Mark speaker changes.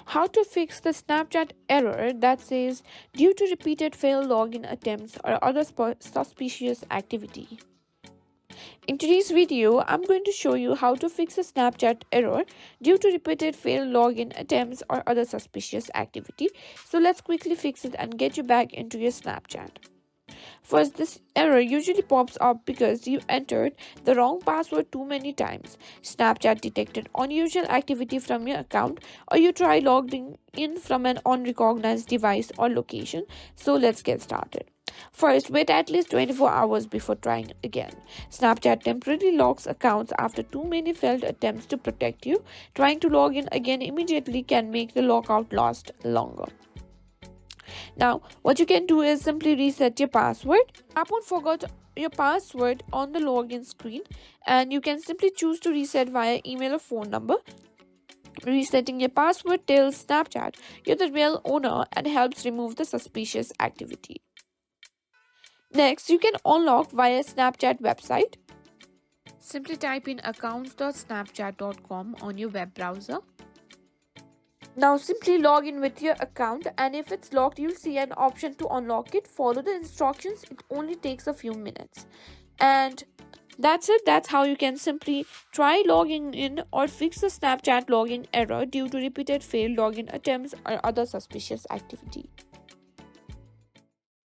Speaker 1: how to fix the Snapchat error that says due to repeated failed login attempts or other suspicious activity. In today's video, I'm going to show you how to fix a Snapchat error due to repeated failed login attempts or other suspicious activity. So let's quickly fix it and get you back into your Snapchat. First, this error usually pops up because you entered the wrong password too many times. Snapchat detected unusual activity from your account, or you try logging in from an unrecognized device or location. So let's get started. First, wait at least 24 hours before trying again. Snapchat temporarily locks accounts after too many failed attempts to protect you. Trying to log in again immediately can make the lockout last longer. Now, what you can do is simply reset your password. Tap on forgot your password on the login screen, and you can simply choose to reset via email or phone number. Resetting your password tells Snapchat you're the real owner and helps remove the suspicious activity. Next, you can unlock via Snapchat website. Simply type in accounts.snapchat.com on your web browser. Now simply log in with your account, and if it's locked you'll see an option to unlock it. Follow the instructions, it only takes a few minutes. And that's it. That's how you can simply try logging in or fix the Snapchat login error due to repeated failed login attempts or other suspicious activity.